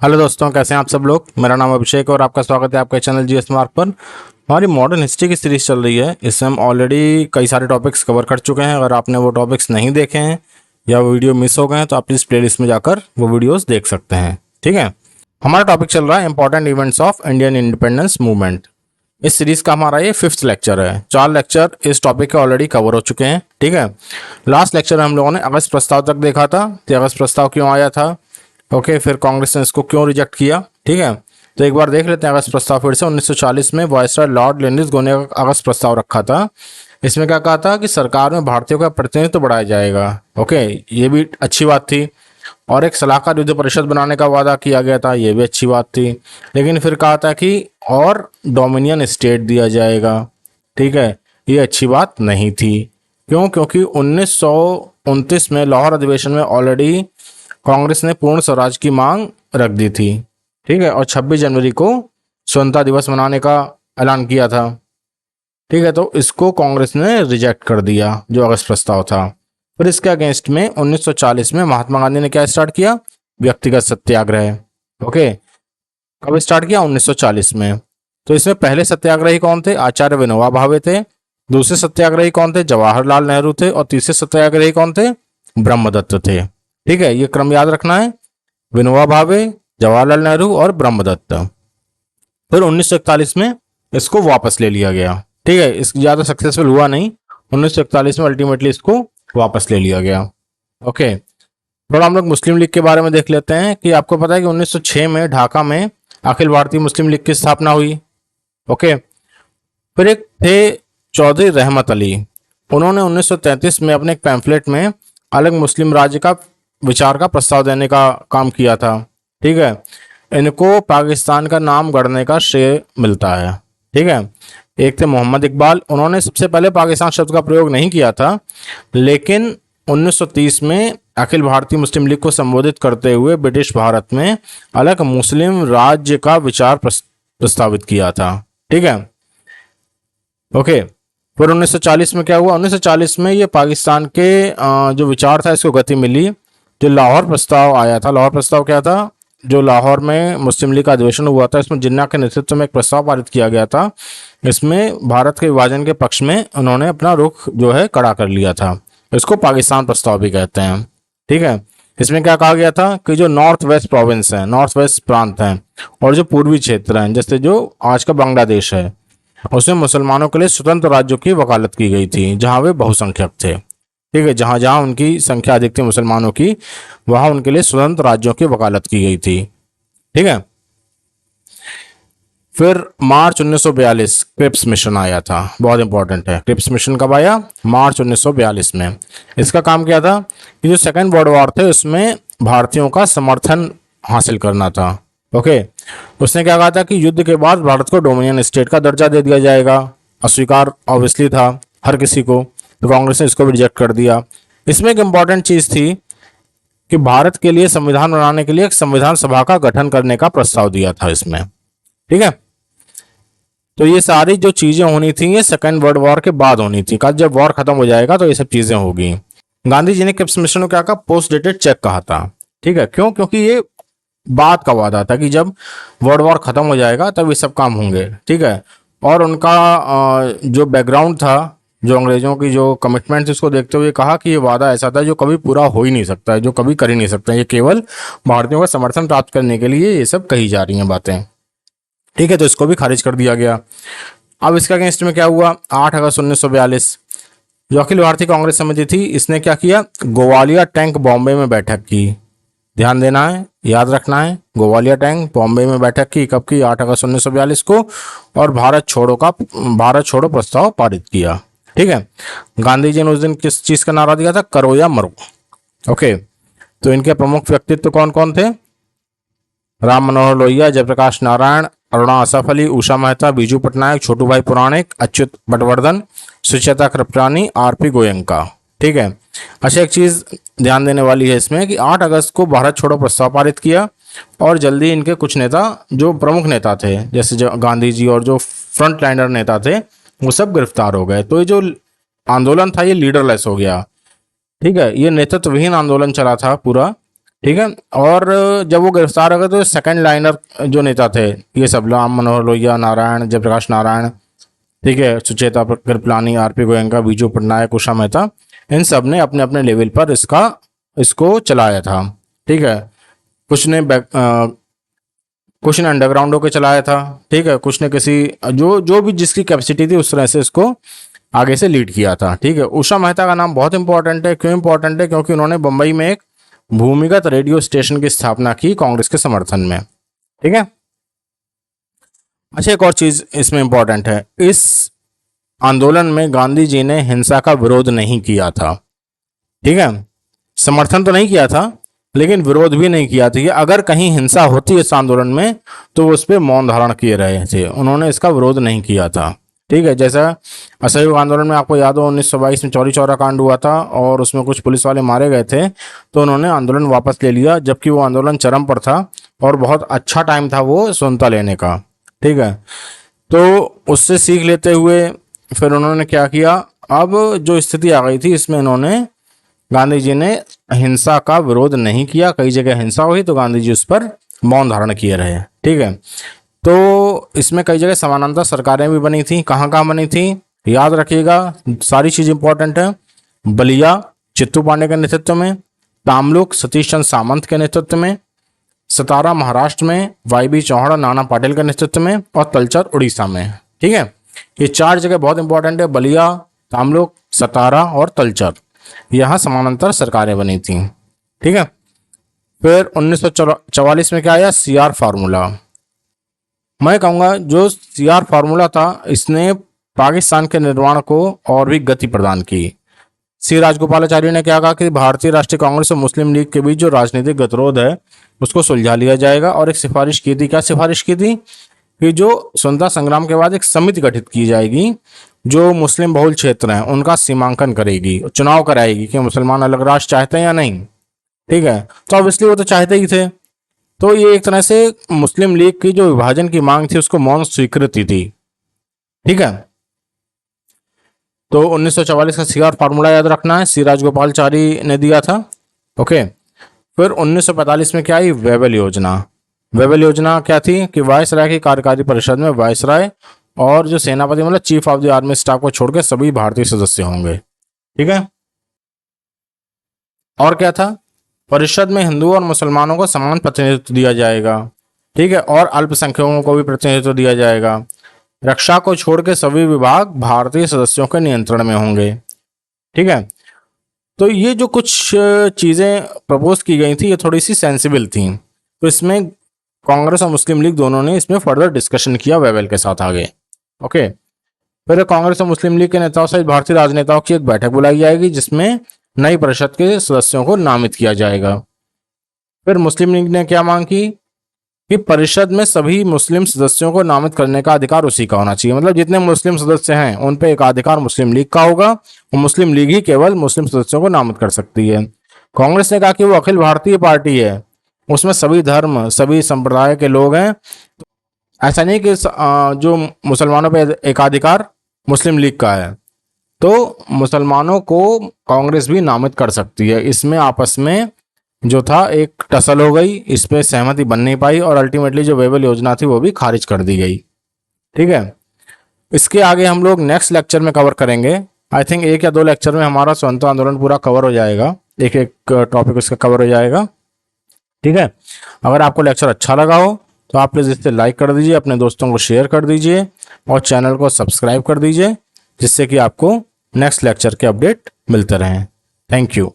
Hello दोस्तों, कैसे हैं आप सब लोग। मेरा नाम अभिषेक और आपका स्वागत है आपके चैनल जीएस मार्क पर। हमारी मॉडर्न हिस्ट्री की सीरीज चल रही है। इसमें हम ऑलरेडी कई सारे टॉपिक्स कवर कर चुके हैं। अगर आपने वो टॉपिक्स नहीं देखे हैं या वो वीडियो मिस हो गए हैं तो आप प्लीज़ प्लेलिस्ट में जाकर वो वीडियोस देख सकते हैं। ठीक है, हमारा टॉपिक चल रहा है important events of Indian independence movement. इस सीरीज का हमारा ये 5th लेक्चर है। 4 लेक्चर इस टॉपिक के ऑलरेडी कवर हो चुके हैं। ठीक है, लास्ट लेक्चर में हम लोगों ने अगस्त प्रस्ताव तक देखा था कि अगस्त प्रस्ताव क्यों आया था। ओके, फिर कांग्रेस ने इसको क्यों रिजेक्ट किया। ठीक है, तो एक बार देख लेते हैं अगस्त प्रस्ताव फिर से। 1940 में वायसराय लॉर्ड लिनिसगो ने अगस्त प्रस्ताव रखा था। इसमें क्या कहा था कि सरकार में भारतीयों का प्रतिनिधित्व बढ़ाया जाएगा। ओके, ये भी अच्छी बात थी। और एक सलाहकार युद्ध परिषद बनाने का वादा किया गया था, ये भी अच्छी बात थी। लेकिन फिर कहा था कि और डोमिनियन स्टेट दिया जाएगा। ठीक है, ये अच्छी बात नहीं थी। क्यों? क्योंकि 1929 में लाहौर अधिवेशन में ऑलरेडी कांग्रेस ने पूर्ण स्वराज की मांग रख दी थी। ठीक है, और 26 जनवरी को स्वतंत्रता दिवस मनाने का ऐलान किया था। ठीक है, तो इसको कांग्रेस ने रिजेक्ट कर दिया जो अगस्त प्रस्ताव था। फिर इसके अगेंस्ट में 1940 में महात्मा गांधी ने क्या स्टार्ट किया? व्यक्तिगत सत्याग्रह। ओके, कब स्टार्ट किया? 1940 में। तो इसमें पहले सत्याग्रही कौन थे? आचार्य विनोबा भावे थे। दूसरे सत्याग्रही कौन थे? जवाहरलाल नेहरू थे। और तीसरे सत्याग्रही कौन थे? ब्रह्मदत्त थे। ठीक है, ये क्रम याद रखना है। विनोबा भावे, जवाहरलाल नेहरू और ब्रह्मदत्त। फिर 1941 में इसको वापस ले लिया गया। ठीक है, इस ज़्यादा सक्सेसफुल हुआ नहीं। 1941 में अल्टीमेटली इसको वापस ले लिया गया। ओके, थोड़ा हम लोग मुस्लिम लीग के बारे में देख लेते हैं कि आपको पता है कि 1906 में ढाका में अखिल भारतीय मुस्लिम लीग की स्थापना हुई। ओके, फिर एक थे चौधरी रहमत अली। उन्होंने 1933 में अपने एक पैम्फलेट में अलग मुस्लिम राज्य का विचार का प्रस्ताव देने का काम किया था। ठीक है, इनको पाकिस्तान का नाम गढ़ने का श्रेय मिलता है। ठीक है, एक थे मोहम्मद इकबाल। उन्होंने सबसे पहले पाकिस्तान शब्द का प्रयोग नहीं किया था, लेकिन 1930 में अखिल भारतीय मुस्लिम लीग को संबोधित करते हुए ब्रिटिश भारत में अलग मुस्लिम राज्य का विचार प्रस्तावित किया था। ठीक है, ओके। फिर 1940 में क्या हुआ? 1940 में ये पाकिस्तान के जो विचार था इसको गति मिली। जो लाहौर प्रस्ताव आया था, लाहौर प्रस्ताव क्या था? जो लाहौर में मुस्लिम लीग का अधिवेशन हुआ था, इसमें जिन्ना के नेतृत्व में एक प्रस्ताव पारित किया गया था। इसमें भारत के विभाजन के पक्ष में उन्होंने अपना रुख जो है कड़ा कर लिया था। इसको पाकिस्तान प्रस्ताव भी कहते हैं। ठीक है, इसमें क्या कहा गया था कि जो नॉर्थ वेस्ट प्रोविंस है, नॉर्थ वेस्ट प्रांत हैं और जो पूर्वी क्षेत्र हैं, जैसे जो आज का बांग्लादेश है, उसमें मुसलमानों के लिए स्वतंत्र राज्यों की वकालत की गई थी जहां वे बहुसंख्यक थे। ठीक है, जहां जहां उनकी संख्या अधिक थी मुसलमानों की, वहां उनके लिए स्वतंत्र राज्यों की वकालत की गई थी। ठीक है, फिर मार्च 1942 क्रिप्स मिशन आया था। बहुत इंपॉर्टेंट है। क्रिप्स मिशन कब आया? मार्च 1942 में। इसका काम क्या था कि जो सेकेंड वर्ल्ड वॉर थे उसमें भारतीयों का समर्थन हासिल करना था। ओके, उसने क्या कहा था कि युद्ध के बाद भारत को डोमिनियन स्टेट का दर्जा दे दिया जाएगा। अस्वीकार ऑब्वियसली था हर किसी को, तो कांग्रेस ने इसको भी रिजेक्ट कर दिया। इसमें एक इंपॉर्टेंट चीज थी कि भारत के लिए संविधान बनाने के लिए एक संविधान सभा का गठन करने का प्रस्ताव दिया था इसमें। ठीक है, तो ये सारी जो चीजें होनी थी ये सेकेंड वर्ल्ड वॉर के बाद होनी थी। कल जब वॉर खत्म हो जाएगा तो ये सब चीजें होगी। गांधी जी ने क्रिप्स मिशन को क्या कहा? पोस्ट डेटेड चेक कहा था। ठीक है, क्यों? क्योंकि ये बात का वादा था कि जब वर्ल्ड वॉर खत्म हो जाएगा तब ये सब काम होंगे। ठीक है, और उनका जो बैकग्राउंड था, जो अंग्रेजों की जो कमिटमेंट, इसको देखते हुए कहा कि ये वादा ऐसा था जो कभी पूरा हो ही नहीं सकता है, जो कभी कर ही नहीं सकता। ये केवल भारतीयों का समर्थन प्राप्त करने के लिए ये सब कही जा रही हैं बातें। ठीक है, तो इसको भी खारिज कर दिया गया। अब इसका अगेंस्ट में क्या हुआ? 8 अगस्त 1942 जो अखिल भारतीय कांग्रेस समिति थी, इसने क्या किया? ग्वालियर टैंक बॉम्बे में बैठक की। ध्यान देना है, याद रखना है। ग्वालियर टैंक बॉम्बे में बैठक की। कब की? 8 अगस्त 1942 को। और भारत छोड़ो प्रस्ताव पारित किया। ठीक है, गांधी जी ने उस दिन किस चीज का नारा दिया था? करो या मरो। ओके, तो इनके प्रमुख व्यक्तित्व कौन कौन थे? राम मनोहर लोहिया, जयप्रकाश नारायण, अरुणा असफ अली, उषा मेहता, बीजू पटनायक, छोटू भाई पुराणिक, अच्युत पटवर्धन, सुचेता कृपलानी, आरपी गोयंका। ठीक है, अच्छा एक चीज ध्यान देने वाली है इसमें कि 8 अगस्त को भारत छोड़ो प्रस्ताव पारित किया और जल्दी इनके कुछ नेता, जो प्रमुख नेता थे जैसे जो गांधी जी और जो फ्रंट लाइनर नेता थे, वो सब गिरफ्तार हो गए। तो ये जो आंदोलन था ये लीडरलेस हो गया। ठीक है, ये नेतृत्वहीन आंदोलन चला था पूरा। ठीक है। और जब वो गिरफ्तार हो गए तो सेकंड लाइनर जो नेता थे, ये सब राम मनोहर लोहिया, नारायण, जयप्रकाश नारायण, ठीक है, सुचेता कृपलानी, आरपी गोयनका, बीजू पटनायक, उषा मेहता, इन सब ने अपने अपने लेवल पर इसको चलाया था। ठीक है। कुछ ने अंडरग्राउंड होकर चलाया था। ठीक है। कुछ ने किसी जो जो भी जिसकी कैपेसिटी थी उस तरह से इसको आगे से लीड किया था। ठीक है। उषा मेहता का नाम बहुत इंपॉर्टेंट है। क्यों इंपॉर्टेंट है? क्योंकि उन्होंने बंबई में एक भूमिगत रेडियो स्टेशन की स्थापना की कांग्रेस के समर्थन में। ठीक है। अच्छा, एक और चीज इसमें इंपॉर्टेंट है, इस आंदोलन में गांधी जी ने हिंसा का विरोध नहीं किया था। ठीक है। समर्थन तो नहीं किया था, लेकिन विरोध भी नहीं किया था। अगर कहीं हिंसा होती इस आंदोलन में तो वो उस पर मौन धारण किए रहे थे, उन्होंने इसका विरोध नहीं किया था। ठीक है। जैसा असहयोग आंदोलन में आपको याद हो 1922 में चौरी चौरा कांड हुआ था और उसमें कुछ पुलिस वाले मारे गए थे, तो उन्होंने आंदोलन वापस ले लिया, जबकि वो आंदोलन चरम पर था और बहुत अच्छा टाइम था वो स्वतंत्रता लेने का। ठीक है। तो उससे सीख लेते हुए फिर उन्होंने क्या किया, अब जो स्थिति आ गई थी इसमें इन्होंने, गांधी जी ने हिंसा का विरोध नहीं किया। कई जगह हिंसा हुई तो गांधी जी उस पर मौन धारण किए रहे। ठीक है। तो इसमें कई जगह समानांतर सरकारें भी बनी थी। कहाँ कहाँ बनी थी याद रखिएगा, सारी चीज इंपॉर्टेंट है। बलिया चित्तू पांडे के नेतृत्व में, तामलुक सतीश चंद्र सामंत के नेतृत्व में, सतारा महाराष्ट्र में वाई चौहान नाना पाटिल के नेतृत्व में, और तलचर उड़ीसा में। ठीक है। ये चार जगह बहुत इंपॉर्टेंट है, बलिया, तामलुक, सतारा और तलचर। यहाँ समानांतर सरकारें बनी थी। ठीक है। फिर 1944 में क्या आया, सीआर फार्मूला। मैं कहूँगा जो सीआर फार्मूला था इसने पाकिस्तान के निर्माण को और भी गति प्रदान की। सी राजगोपालाचारी ने क्या कहा कि भारतीय राष्ट्रीय कांग्रेस और मुस्लिम लीग के बीच जो राजनीतिक गतिरोध है उसको सुलझा लिया जाएगा, और एक सिफारिश की थी। क्या सिफारिश की थी? कि जो स्वतंत्रता संग्राम के बाद एक समिति गठित की जाएगी जो मुस्लिम बहुल क्षेत्र हैं उनका सीमांकन करेगी, चुनाव कराएगी कि मुसलमान अलग राष्ट्र चाहते हैं या नहीं। ठीक है। तो ऑब्वियसली वो तो चाहते ही थे, तो ये एक तरह से मुस्लिम लीग की जो विभाजन की मांग थी उसको मौन स्वीकृति थी। ठीक है। तो 1944 का सीआर फार्मूला याद रखना है, सी राजगोपालाचारी ने दिया था। ओके। फिर 1945 में क्या आई, वेबल योजना। वेबल योजना क्या थी कि वायसराय की कार्यकारी परिषद में वायसराय और जो सेनापति मतलब chief of the army staff को छोड़कर सभी भारतीय सदस्य होंगे। ठीक है। और क्या था, परिषद में हिंदुओं और मुसलमानों को समान प्रतिनिधित्व दिया जाएगा। ठीक है। और अल्पसंख्यकों को भी प्रतिनिधित्व दिया जाएगा। रक्षा को छोड़ के सभी विभाग भारतीय सदस्यों के नियंत्रण में होंगे। ठीक है। तो ये जो कुछ चीजें प्रपोज की गई थी ये थोड़ी सी सेंसिबल थी, तो इसमें कांग्रेस और मुस्लिम लीग दोनों ने इसमें फर्दर डिस्कशन किया वेबल के साथ आगे। ओके। फिर कांग्रेस और मुस्लिम लीग के नेताओं सहित भारतीय राजनेताओं की एक बैठक बुलाई जाएगी जिसमें नई परिषद के सदस्यों को नामित किया जाएगा। फिर मुस्लिम लीग ने क्या मांग की कि परिषद में सभी मुस्लिम सदस्यों को नामित करने का अधिकार उसी का होना चाहिए, मतलब जितने मुस्लिम सदस्य हैं उन पे एक अधिकार मुस्लिम लीग का होगा और मुस्लिम लीग ही केवल मुस्लिम सदस्यों को नामित कर सकती है। कांग्रेस ने कहा कि वो अखिल भारतीय पार्टी है, उसमें सभी धर्म सभी संप्रदाय के लोग हैं, ऐसा नहीं कि जो मुसलमानों पे एकाधिकार मुस्लिम लीग का है, तो मुसलमानों को कांग्रेस भी नामित कर सकती है। इसमें आपस में जो था एक टसल हो गई, इस पे सहमति बन नहीं पाई और अल्टीमेटली जो वेबल योजना थी वो भी खारिज कर दी गई। ठीक है। इसके आगे हम लोग नेक्स्ट लेक्चर में कवर करेंगे। आई थिंक 1 या 2 लेक्चर में हमारा स्वतंत्रता आंदोलन पूरा कवर हो जाएगा, एक एक टॉपिक उसका कवर हो जाएगा। ठीक है। अगर आपको लेक्चर अच्छा लगा हो तो आप प्लीज़ इसे लाइक कर दीजिए, अपने दोस्तों को शेयर कर दीजिए और चैनल को सब्सक्राइब कर दीजिए, जिससे कि आपको नेक्स्ट लेक्चर के अपडेट मिलते रहें। Thank you.